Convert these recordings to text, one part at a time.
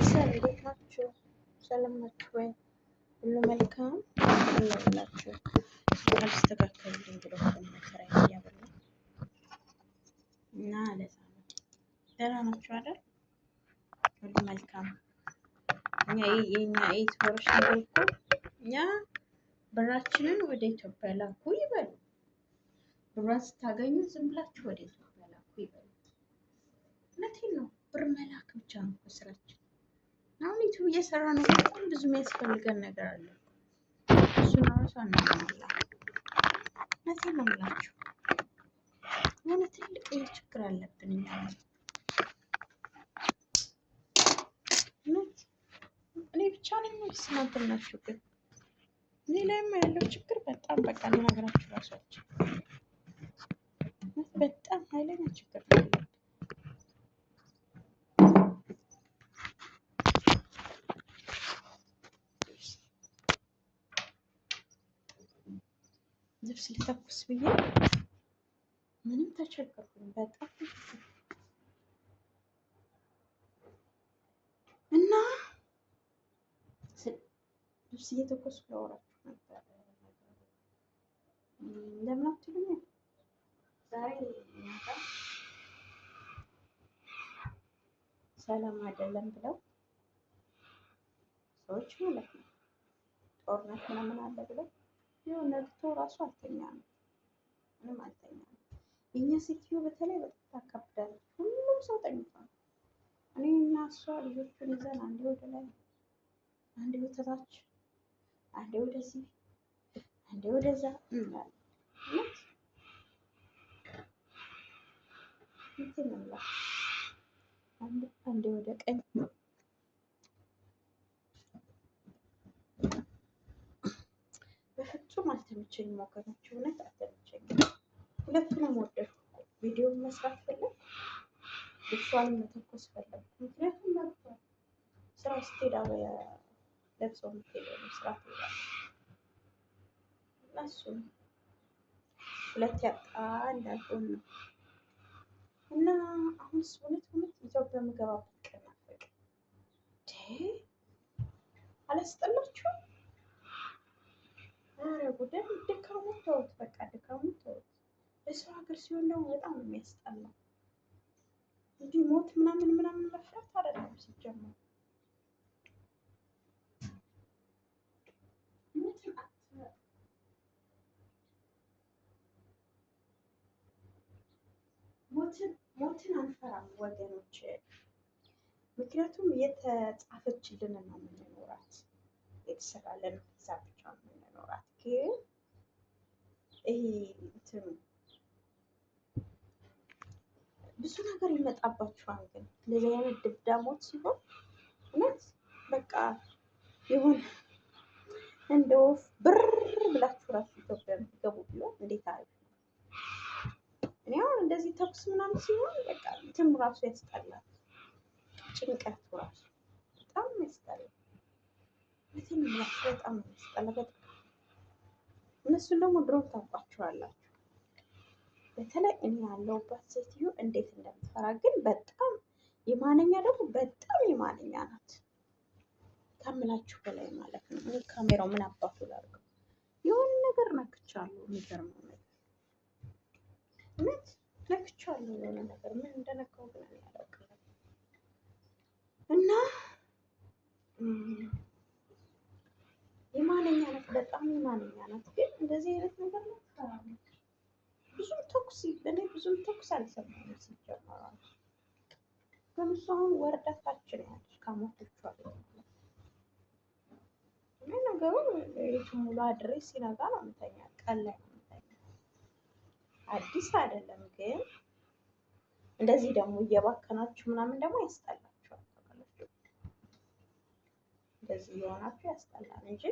ቤተሰብ እንዴት ናችሁ? ሰላም ናችሁ ወይ? ሁሉ መልካም አለሁላችሁ። አልስተካከልልኝ ብሎ መከራ እያበላ እና ለዛ ነው። ደህና ናችሁ አይደል? ሁሉ መልካም። የኛ ኢትዮች እኮ እኛ ብራችንን ወደ ኢትዮጵያ ላኩ ይበሉ። ብሯን ስታገኙ ዝም ብላችሁ ወደ ኢትዮጵያ ላኩ ይበሉ። እውነቴን ነው። ብር መላክ ብቻ ነው እኮ ስራችን። አሁን ዩቲዩብ እየሰራ ነው። በጣም ብዙ የሚያስፈልገን ነገር አለ። እሱን ራሱ አናምናላ። እውነቴን ነው የምላችሁ። የሆነ ትልቅ ችግር አለብን እኛ። እኔ ብቻ ነኝ ወይስ እናንተ ናችሁ? ግን እኔ ላይም ያለው ችግር በጣም በቃ ልነግራችሁ ራሳችሁ በጣም ኃይለኛ ችግር ነው ያለብን። ልብስ ልተኩስ ብዬ ምንም ተቸገርኩኝ በጣም እና ልብስ እየተኮስኩ ላወራችሁ ነበር። ለምን አትሉኝ? ዛሬ ሰላም አይደለም ብለው ሰዎች ማለት ነው ጦርነት ምናምን አለ ብለው የሆነ ነግቶ ራሱ አልተኛም፣ ምንም አልተኛም። የኛ ሴትዮ በተለይ በጣም ታካብዳለች። ሁሉም ሰው ተኝቷል። እኔ እና እሷ ልጆቹን ይዘን አንዴ ወደ ላይ፣ አንዴ ወደ ታች፣ አንዴ ወደዚህ፣ አንዴ ወደዛ እንላለን። እንትን ነው አንዴ ወደ ቀኝ በፍጹም አልተመቸኝም ወገኖች፣ እውነት አልተመቸኝም። ሁለቱንም ወደድኩ። ቪዲዮ መስራት ፈለግ፣ ልብሷንም መተኮስ ፈለግ። ምክንያቱም መብቷል። ስራ ስትሄድ ለብሰው የምትሄደው ስራ ትሄዳለች። እሱም ሁለት ያጣ እንዳልሆን ነው። እና አሁንስ እውነት ኢትዮጵያ የምገባበት ቀን ናፈቀ። አላስጠላችሁም? ኧረ ጉዳይ ድካሙ ተውት፣ በቃ ድካሙ ተውት። በሰው ሀገር ሲሆን ደግሞ በጣም ነው የሚያስጠላው። እንዲህ ሞት ምናምን መፍራት አይደለም ሲጀመር። ሞትን አንፈራም ወገኖች፣ ምክንያቱም የተጻፈችልን ነው የምንኖራት፣ የተሰራልን ዛ ብቻ ነው የምንኖራት። ግን ይሄ እንትኑ ብዙ ነገር ይመጣባችኋል። ግን ለዚህ አይነት ድብዳሞት ሲሆን እውነት በቃ የሆነ እንደ ወፍ ብር ብላችሁ ራሱ ኢትዮጵያ የምትገቡ ቢሆን እንዴት አሪፍ ነው። እኔ አሁን እንደዚህ ተኩስ ምናምን ሲሆን በቃ እንትኑ ራሱ ያስጠላል። ጭንቀቱ ራሱ በጣም ያስጠላል። እንትን ራሱ በጣም ያስጠላል። በጣም እነሱን ደግሞ ድሮ ታውቋቸዋላችሁ። በተለይ እኔ ያለሁባት ሴትዮ እንዴት እንደምትፈራ ግን በጣም የማነኛ ደግሞ በጣም የማነኛ ናት ከምላችሁ በላይ ማለት ነው። እኔ ካሜራው ምን አባቱ ላድርገው? የሆነ ነገር ነክቻለሁ። የሚገርመው ነገር እውነት ነክቻለሁ። የሆነ ነገር ምን እንደነካው ግን እኔ አላውቅም። እና የማነኛ ናት፣ በጣም የማነኛ ናት። ግን እንደዚህ አይነት ነገር ነው ትፈራለች። ብዙም ተኩስ አልሰማሁም ሲጀመር። ግን እሷ አሁን ወርደታችን ያለች ከሞቶቿ እኔ ነገሩ ቤቱ ሙሉ አድሬ ሲነጋ ነው የምተኛ፣ ቀን ላይ ነው የምተኛ። አዲስ አይደለም ግን እንደዚህ ደግሞ እየባከናችሁ ምናምን ደግሞ ያስጠላችኋል። እንደዚህ እየሆናችሁ ያስጠላል እንጂ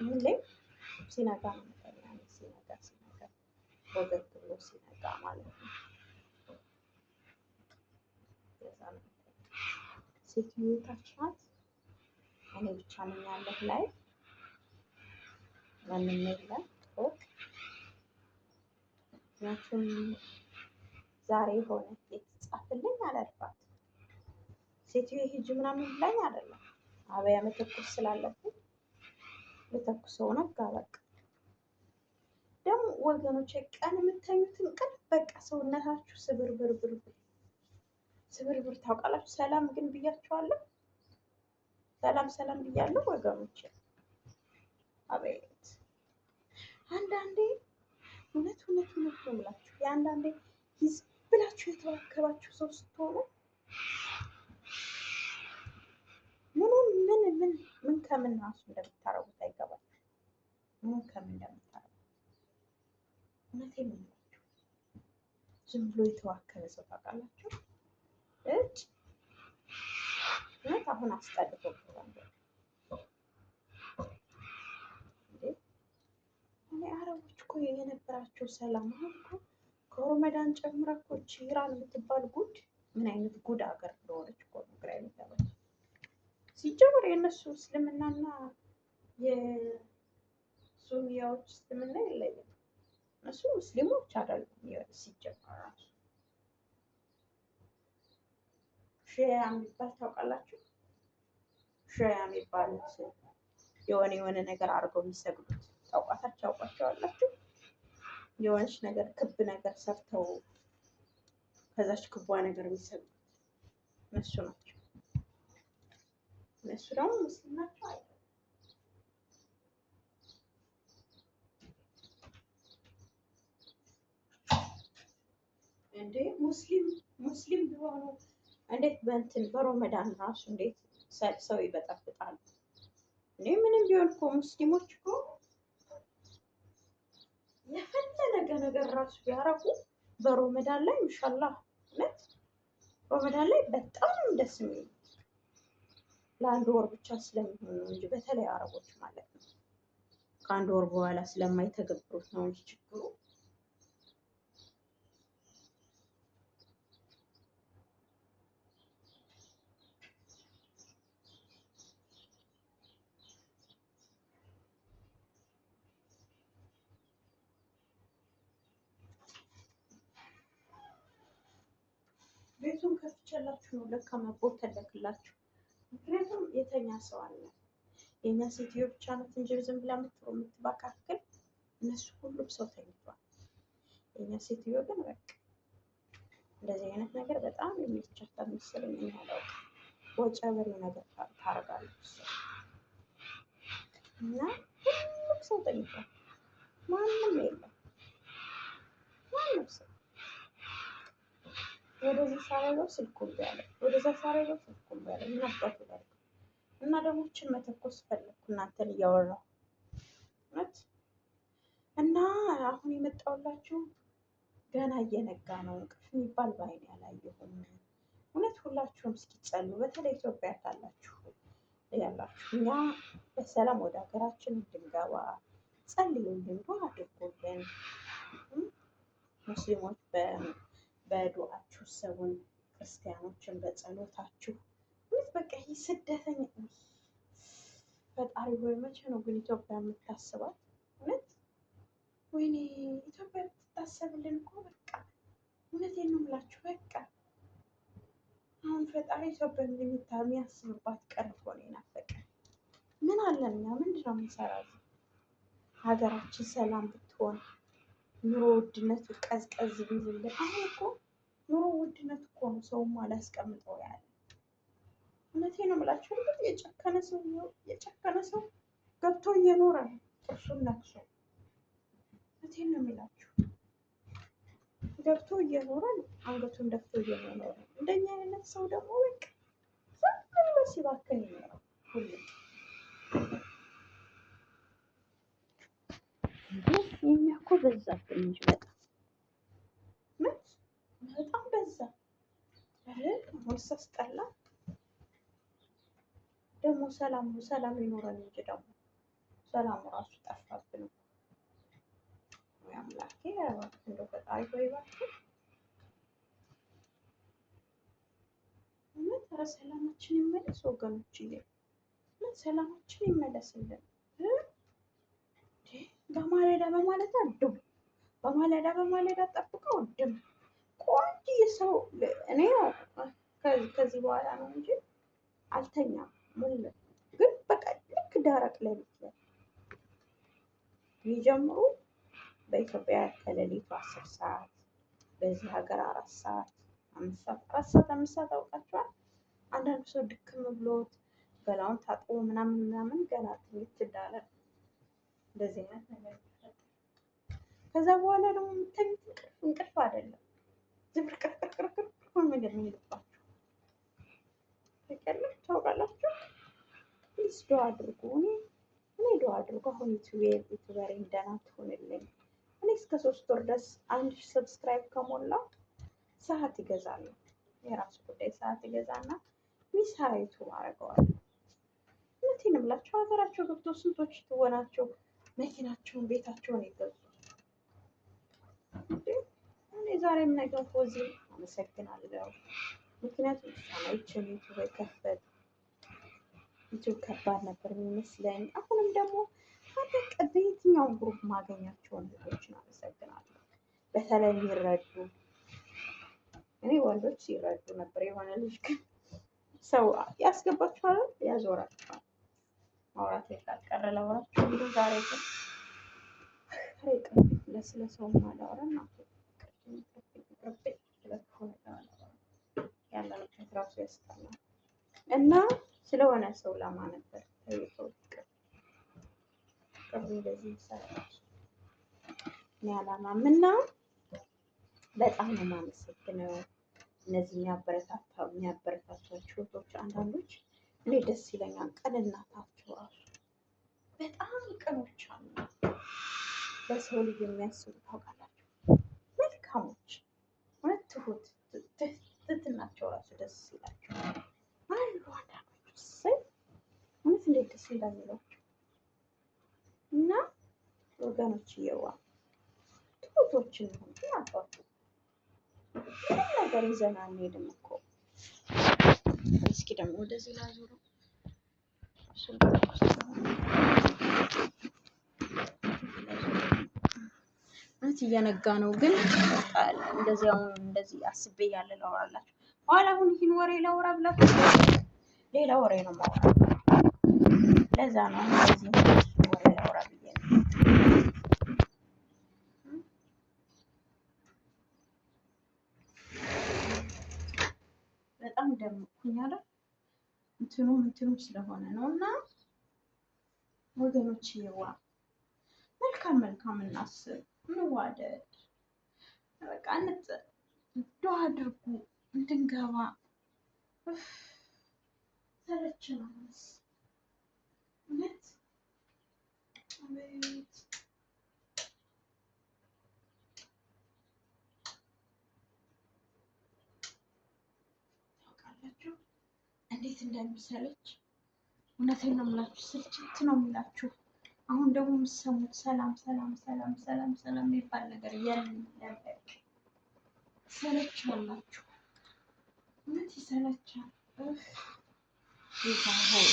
ሁሌ ሲነጋ ነው የምተኛ። ሲነጋ ወገግ ብሎ ሲነጋ ማለት ነው። ሴትዮ ታች ናት። እኔ ብቻ ነኝ ያለሁ ላይ ማንም የለም። ምክንያቱም ዛሬ ሆነ የተጻፈልኝ አላልባት ሴትዮ ሂጂ ምናምን ብላኝ አይደለም። አበያ መተኮስ ስላለብኝ ልተኩሰው ነጋ በቃ። ደግሞ ወገኖች ቀን የምተኙትን ቀን በቃ ሰውነታችሁ ስብርብር ታውቃላችሁ። ሰላም ግን ብያችኋለሁ። ሰላም ብያለሁ ወገኖች። አቤት አንዳንዴ እውነት ነው የምላችሁ የአንዳንዴ ይዝ ብላችሁ የተዋከባችሁ ሰው ስትሆኑ ምን ከምን ራሱ እንደምታረጉት አይገባችሁ። ምን ከምን እንደምታረጉት እውነቴን ነው የምላችሁ። ዝም ብሎ የተዋከበ ሰው ታውቃላችሁ። እጭ እውነት አሁን አስጠልቶብኛል። እኔ አረቦች እኮ የነበራቸው ሰላም አሁን እኮ ከሮመዳን ጨምራ እኮ ኢራን የምትባል ጉድ ምን አይነት ጉድ ሀገር እንደሆነች እኮ ነው ግራ የሚገባኝ። ሲጀምር የእነሱ እስልምናና የሱኒያዎች እስልምና ይለያል። እነሱ ሙስሊሞች አይደሉም ሲጀምር ራሱ። ሺያ የሚባል ታውቃላችሁ? ሺያ የሚባሉት የሆነ ነገር አድርገው የሚሰግዱት ታውቋቸዋላችሁ? የሆነች ነገር ክብ ነገር ሰርተው ከዛች ክቧ ነገር የሚሰግዱት እነሱ ናቸው። እነሱ ደግሞ ሙስሊም ናቸው አይደል? እንዴ ሙስሊም ቢሆኑ እንዴት በሮመዳን ራሱ እንዴት ሰው ይበጠብጣሉ? እኔ ምንም ቢሆን እኮ ሙስሊሞች እኮ የፈለገ ነገር ራሱ ቢያረጉ በሮመዳን ላይ ኢንሻአላህ እውነት ሮመዳን ላይ በጣም ደስ የሚል ለአንድ ወር ብቻ ስለሚሆን ነው እንጂ በተለይ አረቦች ማለት ነው ከአንድ ወር በኋላ ስለማይተገብሩት ነው እንጂ ችግሩ። ቤቱን ከፍቼላችሁ ነው ለካ መቦተለክላችሁ። ምክንያቱም የተኛ ሰው አለ። የኛ ሴትዮ ብቻ ናት እንጂ ዝም ብላ የምትባካክል፣ እነሱ ሁሉም ሰው ተኝቷል። የኛ ሴትዮ ግን በቃ እንደዚህ አይነት ነገር በጣም የሚቻታል መሰለኝ። ያለው ወጨበሬ ነገር ታረጋለች እና ሁሉም ሰው ተኝቷል። ማንም የለም ማንም ሰው ወደዚህ ሳረገው ስልኩን ያለ ወደዛ ሳረገው ስልኩን ያለ ምን አባቱ ላይ እና ደግሞ እችን መተኮስ ፈለኩ እናንተን እያወራሁ እውነት። እና አሁን የመጣሁላችሁ ገና እየነጋ ነው። እንቅልፍ የሚባል በዓይኔ አላየሁም። እውነት ሁላችሁም እስኪ ጸልዩ። በተለይ ኢትዮጵያ ያላችሁ እኛ በሰላም ወደ ሀገራችን እንድንገባ ጸልዩልን፣ ዱዓ አድርጉልን። ሙስሊሞች በዱዓችሁ ሰውን፣ ክርስቲያኖችን በጸሎታችሁ። እውነት በቃ ይህ ስደተኛ ፈጣሪ ሆይ መቼ ነው ግን ኢትዮጵያ የምታስባት? እውነት ወይኔ ኢትዮጵያ ብትታሰብልን እኮ በቃ እውነቴን ነው የምላችሁ። በቃ አሁን ፈጣሪ ኢትዮጵያ የሚያስብባት ቀን እኮ ነው የናፈቀን። ምን አለን እኛ ምንድን ነው የምንሰራው? ሀገራችን ሰላም ብትሆን ኑሮ ውድነቱ ቀዝቀዝ ቢልልን። አሁን እኮ ኑሮ ውድነት እኮ ነው ሰውም አላስቀምጠው ያለ። እውነቴን ነው የምላችሁ። የጨከነ ሰው ገብቶ እየኖረ ነው ጥርሱን ነክሶ። እውነቴን ነው የምላችሁ። ገብቶ እየኖረ ነው፣ አንገቱን ደፍቶ እየኖረ ነው። እንደኛ አይነት ሰው ደግሞ በቃ ዝም ብሎ ሲባክን ይኖራል ሁሉም። የኛ እኮ በዛብን እንጂ በጣም በዛ። ወይስ አስጠላ። ደግሞ ሰላም ይኖረን እንጂ ደግሞ ሰላሙ ራሱ ጠፋብን። ወይ አምላኬ እንደው ፈጣሪ ሆይ እባክህ እውነት ኧረ ሰላማችን ይመለስ ወገኖችዬ፣ ሰላማችን ይመለስልን። በማለዳ ድም በማለዳ ጠብቀው ድም ቆንጆ ሰው እኔ ከዚህ በኋላ ነው እንጂ አልተኛም። ሙሉ ግን በቃ ልክ ደረቅ ሌሊት ላይ ይጀምሩ። በኢትዮጵያ ከሌሊቱ 10 ሰዓት፣ በዚህ ሀገር 4 ሰዓት 5 ሰዓት 4 ሰዓት 5 ሰዓት አውቃቸዋል። አንዳንዱ ሰው ድክም ብሎት ገላውን ታጥቦ ምናምን ምናምን ገና ትምህርት እንዳለ እንደዚህ አይነት ነገር ይፈጠራል። ከዛ በኋላ ደግሞ የምተኙት እንቅልፍ አይደለም፣ ዝብርቅርቅርቅርቅር ነገር ነው የሚልባችሁ። ታውቃላችሁ። ፕሊዝ ዱአ አድርጉ። እኔ ዱአ አድርጉ። አሁን ዩቲዩበሬ ደህና ትሆንልኝ። እኔ እስከ 3 ወር ድረስ 1000 ሰብስክራይብ ከሞላ ሰዓት ይገዛሉ። የራሱ ጉዳይ ሰዓት ይገዛና ሚሰራ ዩቱብ አደርገዋለሁ። እውነቴን እምላችሁ ሀገራቸው ገብቶ ስንቶች ትወናቸው መኪናቸውን ቤታቸውን ይገዙ። እኔ ዛሬም ነገ ፎዚ አመሰግናለሁ። ምክንያቱም እሷን ዩቱብ የከፈት ዩቱብ ከባድ ነበር የሚመስለኝ። አሁንም ደግሞ በቃ በየትኛውም ግሩፕ ማገኛቸውን ልጆችን አመሰግናለሁ። በተለይ የሚረዱ እኔ ወንዶች ሲረዱ ነበር። የሆነ ልጅ ግን ሰው ያስገባችኋል፣ ያዞራችኋል። ማውራት የቃቀረ ላውራችሁ እንዶ ዛሬ ግን ስለ ሰው ማላወራ ያለንበት ራሱ ያስጠላል። እና ስለሆነ ሰው ላማ ነበር ሰው ቅርብ እንደዚህ ይሰራል። እኔ አላማም እና በጣም ነው የማመሰግነው። እነዚህ የሚያበረታቷቸው እህቶች አንዳንዶች እኔ ደስ ይለኛል። ቅንነታቸው ራሱ በጣም ቅኖች አሉ። ለሰው ልጅ የሚያስቡ ታውቃላችሁ፣ መልካሞች፣ እውነት ትህትናቸው ራሱ ደስ ይላቸዋል አሉ። አንዳንዶች እውነት እንዴት ደስ እንደሚሏቸው እና ወገኖች እየዋ ትሁቶችን ሆን አባቱ ምንም ነገር ይዘን አንሄድም እኮ። እስኪ ደግሞ ወደዚህ ላዙሩ። እውነት እየነጋ ነው፣ ግን እንደዚህ አሁን እንደዚህ አስቤ ያለ ላወራላችሁ። በኋላ አሁን ይህን ወሬ ላወራ ብላችሁ ሌላ ወሬ ነው ማወራ። ለዛ ነው እንደዚህ ወሬ ላወራ ብዬ ነው። በጣም ደምኩኝ አይደል? እንትኑም ስለሆነ ነው። እና ወገኖች ይዋ መልካም እናስብ፣ እንዋደድ፣ በቃ ዱአ አድርጉ እንድንገባ። ሰለችነውስ እውነት አቤት ታውቃላችሁ እንዴት እንደሚሰለች። እውነቴን ነው የምላችሁ፣ ስልችት ነው የሚላችሁ። አሁን ደግሞ የምትሰሙት ሰላም የሚባል ነገር የለም። ሰለቻላችሁ፣ እውነት ይሰለቻል። ጌታ ሆይ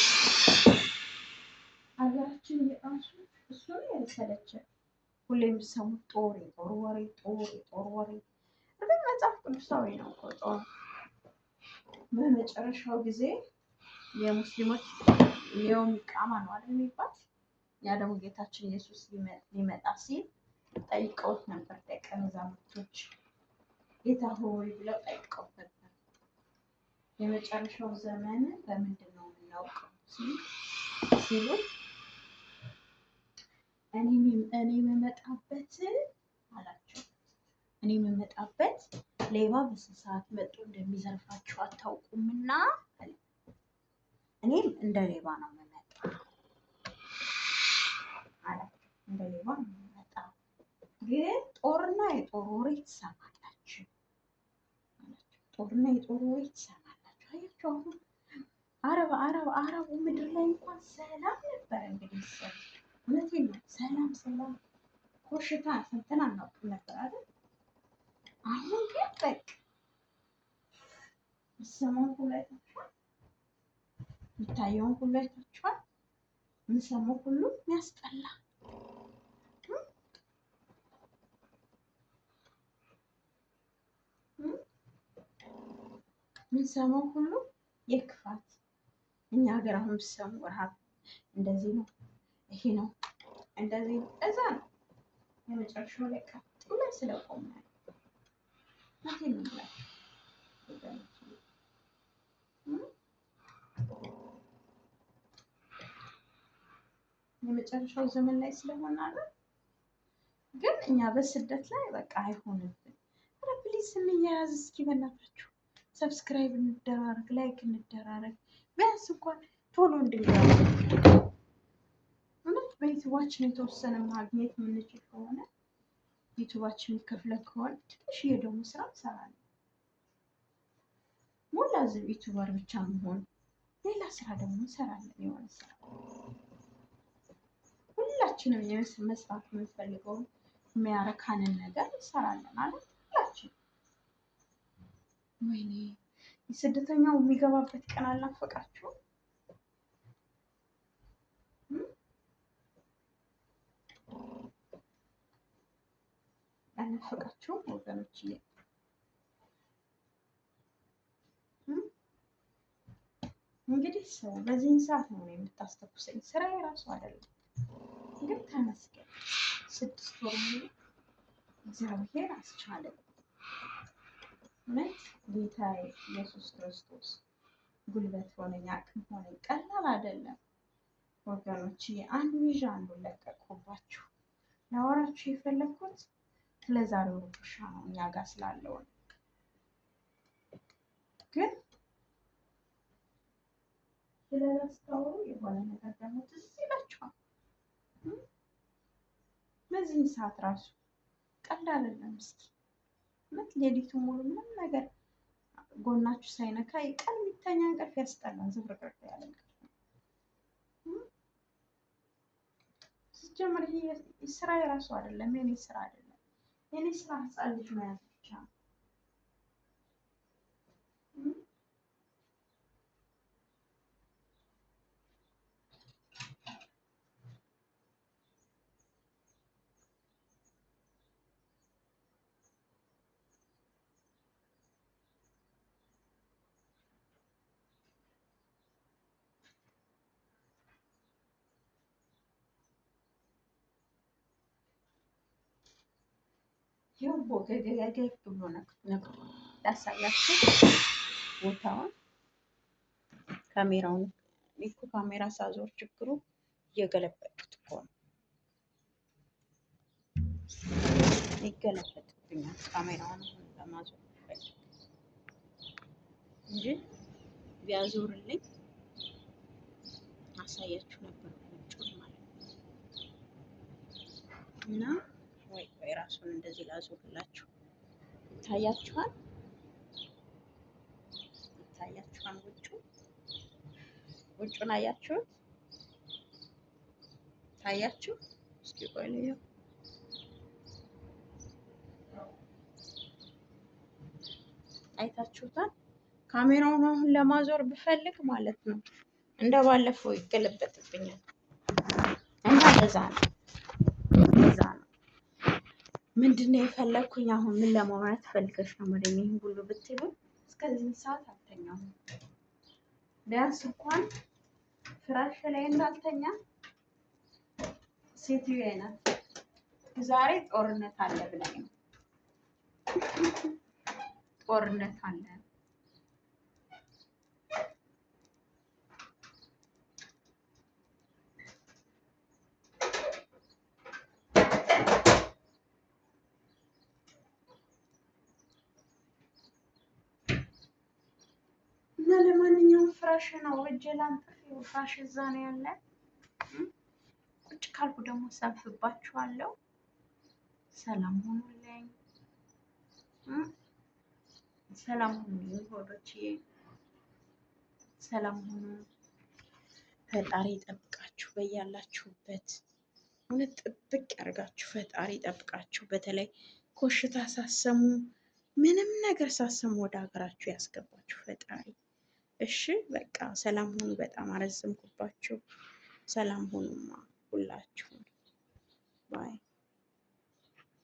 ሀገራችን የራሱ እሱ ነው ያልሰለቸን። ሁሌ የምትሰሙት ጦር ወሬ። እርግጥ መጽሐፍ ቅዱሳዊ ነው እኮ ጦር። በመጨረሻው ጊዜ የሙስሊሞች የውም ቃማ ነው አይደል የሚባል። ያ ደግሞ ጌታችን ኢየሱስ ሊመጣ ሲል ጠይቀውት ነበር ደቀ መዛሙርቶች፣ ጌታ ሆይ ብለው ጠይቀውት ነበር። የመጨረሻው ዘመን በምንድን ነው የምናውቀው ሲሉ እኔ የምመጣበት አላቸው። እኔ የምመጣበት ሌባ በስንት ሰዓት መጥቶ እንደሚዘርፋችሁ አታውቁምና እኔም እንደ ሌባ ነው የምመጣው አላቸው። እንደ ሌባ ነው የምመጣው፣ ግን ጦርና የጦር ወሬ ትሰማላችሁ አላቸው። ጦርና የጦር ወሬ ትሰማላችሁ። አያችሁ አሁን አረቡ ምድር ላይ እንኳን ሰላም ነበር። እንግዲህ እውነቴን ነው፣ ሰላም ኮሽታ ሰምተን አናውቅም ነበር አይደል? አሁን ግን በቃ የምትሰማውን ሁሉ አይታችኋል፣ የሚታየውን ሁሉ አይታችኋል። የምንሰማው ሁሉ የሚያስጠላ የምንሰማው ሁሉ የክፋት እኛ ሀገር አሁን ብትሰሙ ረሃብ እንደዚህ ነው፣ ይሄ ነው፣ እንደዚህ ነው። እዛ ነው የመጨረሻው ላይ ቀጥ ላይ ስለቆመ ናቴን ይላል የመጨረሻው ዘመን ላይ ስለሆነ አለ። ግን እኛ በስደት ላይ በቃ አይሆንብን። ኧረ ፕሊዝ እንያያዝ እስኪ በእናታችሁ ሰብስክራይብ እንደራረግ፣ ላይክ እንደራረግ፣ ቢያንስ እንኳን ቶሎ እንድንገባ እውነት በዩቱባችን የተወሰነ ማግኘት የምንችል ከሆነ ዩቱባችን የሚከፍለ ከሆነ ትንሽ የደሞ ስራ እንሰራለን። ሞላ ዝም ዩቱበር ብቻ መሆን ሌላ ስራ ደግሞ እንሰራለን። የሆነ ስራ ሁላችንም መስራት የምንፈልገውን የሚያረካንን ነገር እንሰራለን አለ ሁላችን። ወይኔ ስደተኛው የሚገባበት ቀን አልናፈቃችሁም? አልናፈቃችሁም ወገኖች? እንግዲህ ሰው በዚህን ሰዓት ነው የምታስተኩሰኝ። ስራ የራሱ አይደለም ግን ተመስገን 6 ወር ሙሉ እግዚአብሔር አስቻለን። እውነት ጌታዬ ኢየሱስ ክርስቶስ ጉልበት ሆነኝ፣ አቅም ሆነኝ። ቀላል አይደለም ወገኖች። አንዱ ይዤ አንዱን ለቀቅኩባችሁ። ላወራችሁ የፈለግኩት ስለዛሬው ሩብሻ ነው፣ እኛ ጋር ስላለው ነው። ግን ስለላስታወሩ የሆነ ነገር ደግሞ ትዝ ይላችኋል። በዚህን ሰዓት ራሱ ቀላል አይደለም። እስኪ እውነት ሌሊቱን ሙሉ ምንም ነገር ጎናችሁ ሳይነካ ቀን የሚተኛ እንቅልፍ ያስጠላል። ዝብርቅርቅ ያለ እንቅልፍ ሲጀምር ይሄ ስራ የራሱ አይደለም፣ የኔ ስራ አይደለም። የኔ ስራ ህፃን ልጅ መያዝ ብቻ ነው። ይኸው ቦገገገግ ብሎ ነበር ላሳያችሁ ቦታውን። ካሜራውን እኮ ካሜራ ሳዞር ችግሩ እየገለበጡት እኮ ነው። ይገለበጥብኛል ካሜራውን ለማዞር እንጂ ቢያዞርልኝ አሳያችሁ ነበር ውጭውን ማለት ነው። እና ወይ ራሱን እንደዚህ ላዞርላችሁ። ይታያችኋል? ውጩን አያችሁት? ታያችሁ? እስኪ ቆይ ልየው። አይታችሁታል? ካሜራውን አሁን ለማዞር ብፈልግ ማለት ነው እንደባለፈው ይገለበጥብኛል። እና ለዛ ነው ምንድነው የፈለግኩኝ? አሁን ምን ለማውራት ፈልገሽ ነው ማለት ይሄን ሁሉ ብትሉ እስከዚህ ሰዓት አልተኛሁም። ቢያንስ እንኳን ፍራሽ ላይ እንዳልተኛ ሴትዮዋ ናት ዛሬ ጦርነት አለ ብላኝ ነው። ጦርነት አለ እና ለማንኛውም ፍራሽ ነው እጄ ላንጥፍ። ፍራሽ እዛ ነው ያለ። ቁጭ ካልኩ ደግሞ ሰብስባችኋለሁ። ሰላም ሁኑልኝ፣ ሰላም ሁኑልኝ ሆዶችዬ፣ ሰላም ሁኑ። ፈጣሪ ይጠብቃችሁ በያላችሁበት። እውነት ጥብቅ ያደርጋችሁ ፈጣሪ ይጠብቃችሁ። በተለይ ኮሽታ ሳሰሙ ምንም ነገር ሳሰሙ ወደ ሀገራችሁ ያስገባችሁ ፈጣሪ። እሺ በቃ ሰላም ሁኑ። በጣም አረዘምኩባችሁ። ሰላም ሁኑማ ሁላችሁ።